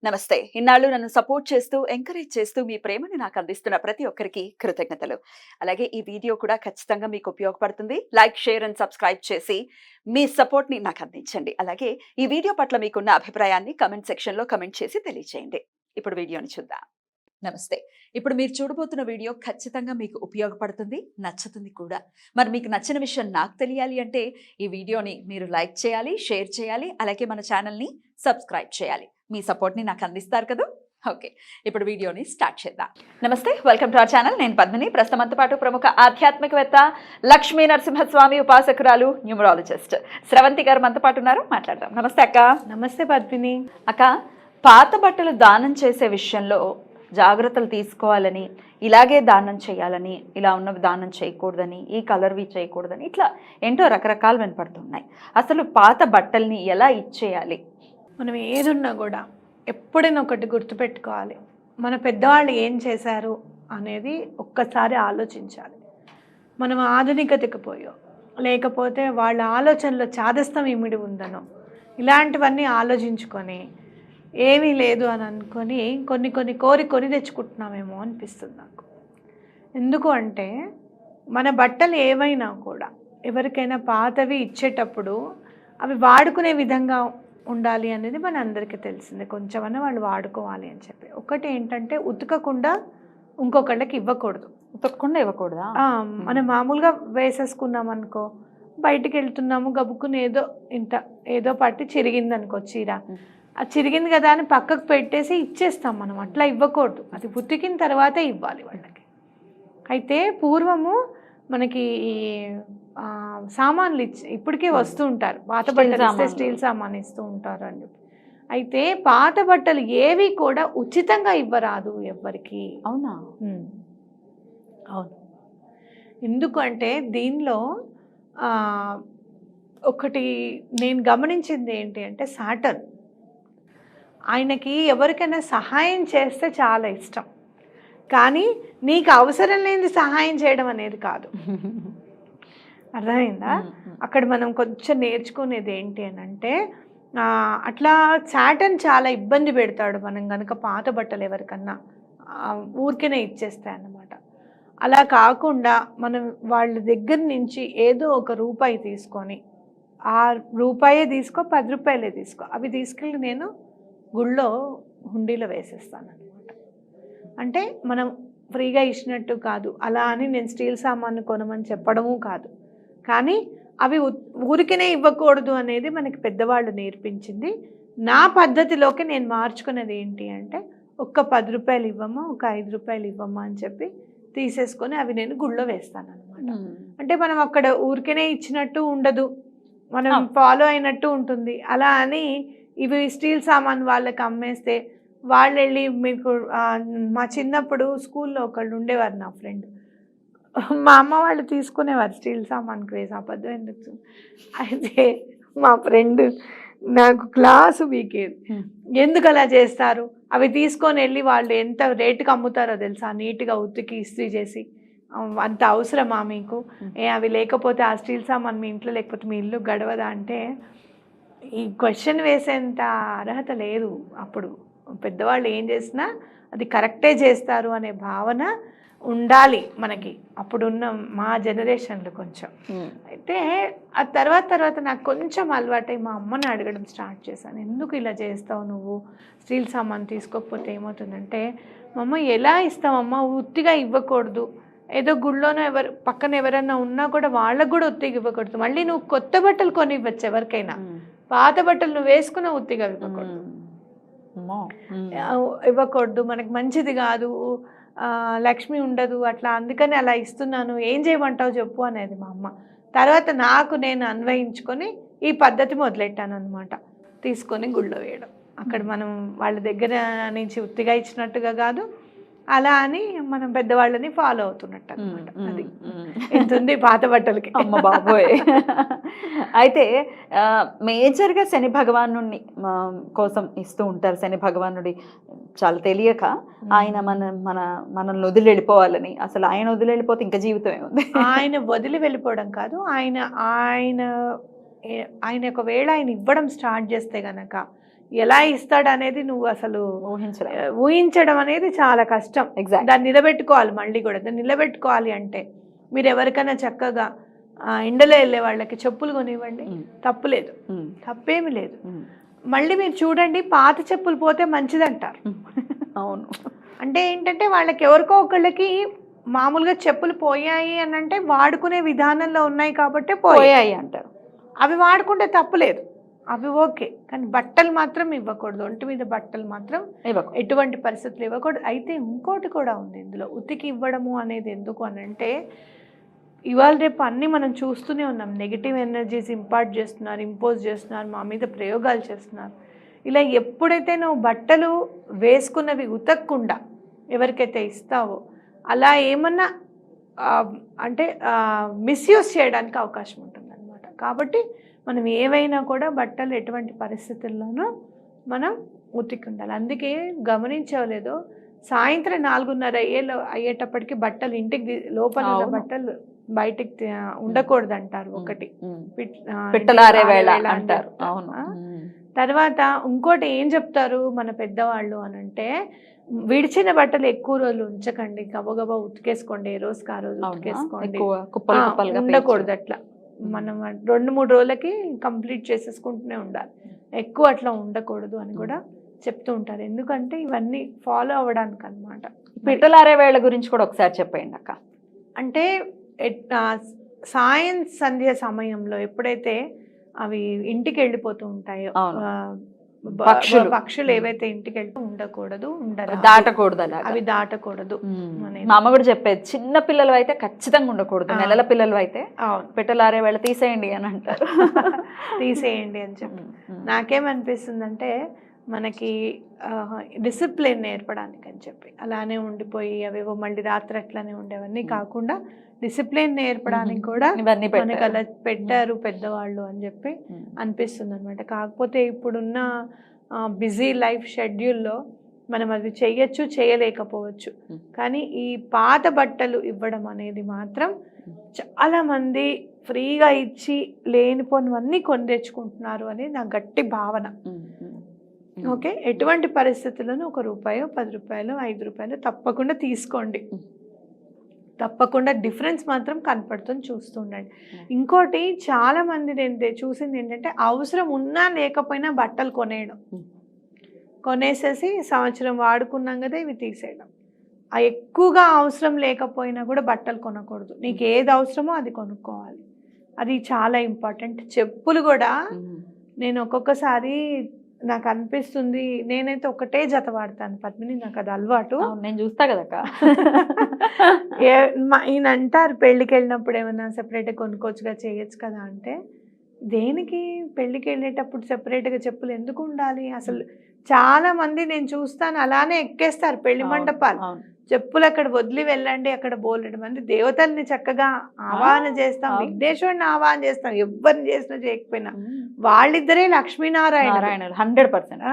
నమస్తే. ఇన్నాళ్ళు నన్ను సపోర్ట్ చేస్తూ, ఎంకరేజ్ చేస్తూ మీ ప్రేమని నాకు అందిస్తున్న ప్రతి ఒక్కరికి కృతజ్ఞతలు. అలాగే ఈ వీడియో కూడా ఖచ్చితంగా మీకు ఉపయోగపడుతుంది. లైక్, షేర్ అండ్ సబ్స్క్రైబ్ చేసి మీ సపోర్ట్‌ని నాకు అందించండి. అలాగే ఈ వీడియో పట్ల మీకున్న అభిప్రాయాన్ని కామెంట్ సెక్షన్‌లో కామెంట్ చేసి తెలియజేయండి. ఇప్పుడు వీడియోని చూద్దాం. నమస్తే. ఇప్పుడు మీరు చూడబోతున్న వీడియో ఖచ్చితంగా మీకు ఉపయోగపడుతుంది, నచ్చుతుంది కూడా. మరి మీకు నచ్చిన విషయం నాకు తెలియాలి అంటే ఈ వీడియోని మీరు లైక్ చేయాలి, షేర్ చేయాలి, అలాగే మన ఛానల్‌ని సబ్స్క్రైబ్ చేయాలి. మీ సపోర్ట్‌ని నాకు అందిస్తారు కదూ! ఓకే. ఇప్పుడు వీడియోని స్టార్ట్ చేద్దాం. నమస్తే. Welcome to our channel. నేను పద్మిని. ప్రస్తుతంతో పాటు ప్రముఖ ఆధ్యాత్మికవేత్త, లక్ష్మీ నరసింహస్వామి ఉపాసకురాలు, న్యూమరాలజిస్ట్ స్రవంతి గారు మనతో పాటు ఉన్నారు. మాట్లాడదాం. నమస్తే అక్క. నమస్తే పద్మిని. అక్క, పాత బట్టలు దానం చేసే విషయంలో జాగ్రత్తలు తీసుకోవాలని, ఇలాగే దానం చేయాలని, ఇలా ఉన్నవి దానం చేయకూడదని, ఈ కలర్వి చేయకూడదని, ఇట్లా ఏంటో రకరకాలు వినపడుతున్నాయి. అసలు పాత బట్టల్ని ఎలా ఇచ్చేయాలి? మనం ఏదున్నా కూడా ఎప్పుడైనా ఒకటి గుర్తుపెట్టుకోవాలి. మన పెద్దవాళ్ళు ఏం చేశారు అనేది ఒక్కసారి ఆలోచించాలి. మనం ఆధునికతకు పోయో, లేకపోతే వాళ్ళ ఆలోచనలో చాదస్తం ఇమిడి ఉందనో, ఇలాంటివన్నీ ఆలోచించుకొని ఏమీ లేదు అని అనుకొని కొన్ని కోరి తెచ్చుకుంటున్నామేమో అనిపిస్తుంది నాకు. ఎందుకు అంటే మన బట్టలు ఏవైనా కూడా ఎవరికైనా పాతవి ఇచ్చేటప్పుడు అవి వాడుకునే విధంగా ఉండాలి అనేది మన అందరికీ తెలిసిందే. కొంచెమన్నా వాళ్ళు వాడుకోవాలి అని చెప్పి. ఒకటి ఏంటంటే ఉతకకుండా ఇంకొకళ్ళకి ఇవ్వకూడదు. ఉతకకుండా ఇవ్వకూడదా? మనం మామూలుగా వేసేసుకున్నాం అనుకో, బయటికి వెళ్తున్నాము, గబుక్కుని ఏదో పట్టి చిరిగింది అనుకో చీర, అది చిరిగింది కదా అని పక్కకు పెట్టేసి ఇచ్చేస్తాం మనం. అట్లా ఇవ్వకూడదు. అది ఉతికిన తర్వాతే ఇవ్వాలి వాళ్ళకి. అయితే పూర్వము మనకి సామాన్లు ఇప్పటికే వస్తూ ఉంటారు. పాత బట్టలు ఇస్తే స్టీల్ సామాన్ ఇస్తూ ఉంటారు అని చెప్పి. అయితే పాత బట్టలు ఏవి కూడా ఉచితంగా ఇవ్వరాదు ఎవ్వరికి. అవునా? అవును. ఎందుకు అంటే దీనిలో ఒకటి నేను గమనించింది ఏంటి అంటే, సాటర్న్ ఆయనకి ఎవరికైనా సహాయం చేస్తే చాలా ఇష్టం, కానీ నీకు అవసరం లేని సహాయం చేయడం అనేది కాదు. అర్థమైందా? అక్కడ మనం కొంచెం నేర్చుకునేది ఏంటి అని అంటే, అట్లా సాటర్న్ చాలా ఇబ్బంది పెడతాడు మనం కనుక పాత బట్టలు ఎవరికన్నా ఊరికేనే ఇచ్చేస్తాయి అన్నమాట. అలా కాకుండా మనం వాళ్ళ దగ్గర నుంచి ఏదో ఒక రూపాయి తీసుకొని, ఆ రూపాయే తీసుకో, 10 రూపాయలే తీసుకో, అవి తీసుకెళ్ళి నేను గుళ్ళో హుండీలో వేసేస్తాను అనమాట. అంటే మనం ఫ్రీగా ఇచ్చినట్టు కాదు, అలా అని నేను స్టీల్ సామాను కొనమని చెప్పడము కాదు, కానీ అవి ఊరికనే ఇవ్వకూడదు అనేది మనకి పెద్దవాళ్ళు నేర్పించింది. నా పద్ధతిలోకి నేను మార్చుకున్నది ఏంటి అంటే, ఒక్క 10 రూపాయలు ఇవ్వమ్మా, ఒక 5 రూపాయలు ఇవ్వమ్మా అని చెప్పి తీసేసుకొని అవి నేను గుళ్ళో వేస్తాను అనమాట. అంటే మనం అక్కడ ఊరికనే ఇచ్చినట్టు ఉండదు, మనం ఫాలో అయినట్టు ఉంటుంది. అలా అని ఇవి స్టీల్ సామాన్ వాళ్ళకి అమ్మేస్తే వాళ్ళు వెళ్ళి, మీకు మా చిన్నప్పుడు స్కూల్లో ఒకళ్ళు ఉండేవారు, నా ఫ్రెండ్, మా అమ్మ వాళ్ళు తీసుకునేవారు స్టీల్ సామాన్కి వేసి. అబద్ధం ఎందుకు? అయితే మా ఫ్రెండ్ నాకు క్లాసు వీకేది, ఎందుకు అలా చేస్తారు, అవి తీసుకొని వెళ్ళి వాళ్ళు ఎంత రేటుకి అమ్ముతారో తెలుసా, నీట్గా ఉతికి ఇస్త్రీ చేసి. అంత అవసరమా మీకు? అవి లేకపోతే ఆ స్టీల్ సామాన్ మీ ఇంట్లో లేకపోతే మీ ఇల్లు గడవదా అంటే, ఈ క్వశ్చన్ వేసేంత అర్హత లేదు. అప్పుడు పెద్దవాళ్ళు ఏం చేసినా అది కరెక్టే చేస్తారు అనే భావన ఉండాలి మనకి, అప్పుడున్న మా జనరేషన్లో కొంచెం. అయితే ఆ తర్వాత నాకు కొంచెం అలవాటై మా అమ్మని అడగడం స్టార్ట్ చేశాను. ఎందుకు ఇలా చేస్తావు నువ్వు, స్టీల్ సామాన్ తీసుకోకపోతే ఏమవుతుందంటే, మా అమ్మ ఎలా ఇస్తామమ్మా, ఉత్తిగా ఇవ్వకూడదు, ఏదో గుళ్ళోనో పక్కన ఎవరన్నా ఉన్నా కూడా వాళ్ళకు కూడా ఉత్తిగా ఇవ్వకూడదు. మళ్ళీ నువ్వు కొత్త బట్టలు కొని ఇవ్వచ్చు ఎవరికైనా, పాత బట్టలు నువ్వు వేసుకున్న ఉత్తిగా ఇవ్వకూడదు, మనకు మంచిది కాదు, లక్ష్మి ఉండదు అట్లా, అందుకని అలా ఇస్తున్నాను, ఏం చేయమంటావు చెప్పు అనేది మా అమ్మ. తర్వాత నాకు నేను అన్వయించుకొని ఈ పద్ధతి మొదలెట్టాను అనమాట. తీసుకొని గుళ్ళో వేయడం. అక్కడ మనం వాళ్ళ దగ్గర నుంచి ఉత్తిగా ఇచ్చినట్టుగా కాదు, అలా అని మనం పెద్దవాళ్ళని ఫాలో అవుతున్నట్టు అనమాట. అది ఎంతుంది పాత బట్టలకి. అమ్మ బాబోయ్. అయితే మేజర్గా శని భగవానుడిని కోసం ఇస్తూ ఉంటారు. శని భగవానుడి చాలా తెలియక ఆయన మనల్ని వదిలి వెళ్ళిపోవాలని. అసలు ఆయన వదిలి వెళ్ళిపోతే ఇంకా జీవితం ఏముంది? ఆయన వదిలి వెళ్ళిపోవడం కాదు, ఆయన ఒకవేళ ఆయన ఇవ్వడం స్టార్ట్ చేస్తే గనక ఎలా ఇస్తాడు అనేది నువ్వు అసలు ఊహించలేదు. ఊహించడం అనేది చాలా కష్టం. ఎగ్జాక్ట్. దాన్ని నిలబెట్టుకోవాలి. మళ్ళీ కూడా దాన్ని నిలబెట్టుకోవాలి అంటే మీరు ఎవరికైనా చక్కగా ఎండలో వెళ్ళే వాళ్ళకి చెప్పులు కొనివ్వండి, తప్పులేదు, తప్పేమి లేదు. మళ్ళీ మీరు చూడండి, పాత చెప్పులు పోతే మంచిదంటారు. అవును. అంటే ఏంటంటే వాళ్ళకి ఎవరికో ఒకళ్ళకి మామూలుగా చెప్పులు పోయాయి అని అంటే వాడుకునే విధానంలో ఉన్నాయి కాబట్టి పోయాయి అంటారు. అవి వాడుకుంటే తప్పులేదు, అవి ఓకే. కానీ బట్టలు మాత్రం ఇవ్వకూడదు. ఒంటి మీద బట్టలు మాత్రం ఎటువంటి పరిస్థితులు ఇవ్వకూడదు. అయితే ఇంకోటి కూడా ఉంది ఇందులో, ఉతికి ఇవ్వడము అనేది ఎందుకు అని అంటే, ఇవాళ రేపు అన్నీ మనం చూస్తూనే ఉన్నాం. నెగిటివ్ ఎనర్జీస్ ఇంపోజ్ చేస్తున్నారు, మా మీద ప్రయోగాలు చేస్తున్నారు. ఇలా ఎప్పుడైతే నువ్వు బట్టలు వేసుకున్నవి ఉతకకుండా ఎవరికైతే ఇస్తావో అలా ఏమన్నా అంటే మిస్యూజ్ చేయడానికి అవకాశం ఉంటుంది అనమాట. కాబట్టి మనం ఏవైనా కూడా బట్టలు ఎటువంటి పరిస్థితుల్లోనూ మనం ఉతికి ఉండాలి. అందుకే గమనించలేదో, సాయంత్రం 4:30 అయ్యేటప్పటికి బట్టలు ఇంటికి లోపల ఉన్న బట్టలు బయటికి ఉండకూడదు అంటారు. ఒకటి పిట్టలారే వేళ అంటారు. తర్వాత ఇంకోటి ఏం చెప్తారు మన పెద్దవాళ్ళు అని అంటే, విడిచిన బట్టలు ఎక్కువ రోజులు ఉంచకండి, గబగబా ఉతికేసుకోండి, ఏ రోజుకి ఆ రోజు ఉతికేసుకోండి, ఉండకూడదు అట్లా. మనం 2-3 రోజులకి కంప్లీట్ చేసేసుకుంటూనే ఉండాలి, ఎక్కువ అట్లా ఉండకూడదు అని కూడా చెప్తూ ఉంటారు. ఎందుకంటే ఇవన్నీ ఫాలో అవ్వడానికి అనమాట. పిట్టలారే వేళ గురించి కూడా ఒకసారి చెప్పండి అక్క. అంటే సంధ్య సమయంలో ఎప్పుడైతే అవి ఇంటికి వెళ్ళిపోతూ ఉంటాయో, పక్షులు ఏవైతే ఇంటికి వెళ్తూ ఉండకూడదు, దాటకూడదు, అవి దాటకూడదు. మా అమ్మ కూడా చెప్పేది, చిన్న పిల్లలు అయితే ఖచ్చితంగా ఉండకూడదు, నెలల పిల్లలు అయితే పిట్టలారే వేళ తీసేయండి అని అంటారు. తీసేయండి అని చెప్పి నాకేమనిపిస్తుందంటే, మనకి డిసిప్లిన్ నేర్పడానికి అని చెప్పి అలానే ఉండిపోయి అవేవో మళ్ళీ రాత్రి అట్లానే ఉండేవన్నీ కాకుండా డిసిప్లిన్ నేర్పడానికి కూడా మనకి అలా పెట్టారు పెద్దవాళ్ళు అని చెప్పి అనిపిస్తుంది అనమాట. కాకపోతే ఇప్పుడున్న బిజీ లైఫ్ షెడ్యూల్లో మనం అది చెయ్యొచ్చు, చేయలేకపోవచ్చు. కానీ ఈ పాత బట్టలు ఇవ్వడం అనేది మాత్రం చాలా మంది ఫ్రీగా ఇచ్చి లేనిపోనివన్నీ కొని తెచ్చుకుంటున్నారు అని నా గట్టి భావన. ఓకే, ఎటువంటి పరిస్థితులను ₹1, ₹10, ₹5 తప్పకుండా తీసుకోండి. తప్పకుండా డిఫరెన్స్ మాత్రం కనపడుతుంది, చూస్తుండండి. ఇంకోటి చాలా మంది నేను చూసింది ఏంటంటే, అవసరం ఉన్నా లేకపోయినా బట్టలు కొనేసేసి సంవత్సరం వాడుకున్నాం కదా ఇవి తీసేయడం. ఎక్కువగా అవసరం లేకపోయినా కూడా బట్టలు కొనకూడదు. నీకు ఏది అవసరమో అది కొనుక్కోవాలి, అది చాలా ఇంపార్టెంట్. చెప్పులు కూడా నేను ఒక్కొక్కసారి నాకు అనిపిస్తుంది, నేనైతే ఒకటే జత వాడతాను పద్మిని, నాకు అది అలవాటు. నేను చూస్తా కదా. ఈయన అంటారు, పెళ్ళికి వెళ్ళినప్పుడు ఏమైనా సెపరేట్గా కొనుక్కోవచ్చుగా, చేయొచ్చు కదా అంటే, దేనికి పెళ్ళికి వెళ్ళేటప్పుడు సెపరేట్గా చెప్పులు ఎందుకు ఉండాలి? అసలు చాలా మంది నేను చూస్తాను అలానే ఎక్కేస్తారు పెళ్లి మండపాలు, చెప్పులు అక్కడ వదిలి వెళ్ళండి. అక్కడ బోలెడు మంది దేవతల్ని చక్కగా ఆవాహన చేస్తాం, విఘ్నేశ్వరుని ఆవాహన చేస్తాం, ఎవరిని చేసినా చేయకపోయినా వాళ్ళిద్దరే లక్ష్మీనారాయణ 100%.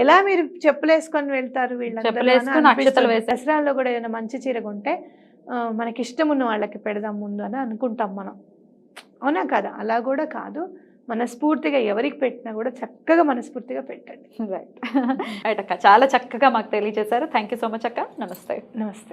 ఎలా మీరు చెప్పులు వేసుకొని వెళ్తారు వీళ్ళందరూ? దసరాలో కూడా ఏదైనా మంచి చీర కొంటే మనకి ఇష్టం ఉన్న వాళ్ళకి పెడదాం ముందు అని అనుకుంటాం మనం, అవునా కదా? అలా కూడా కాదు, మనస్ఫూర్తిగా ఎవరికి పెట్టినా కూడా చక్కగా మనస్ఫూర్తిగా పెట్టండి. రైట్ అక్క, చాలా చక్కగా మాకు తెలియజేశారు. థ్యాంక్ యూ సో మచ్ అక్క. నమస్తే. నమస్తే.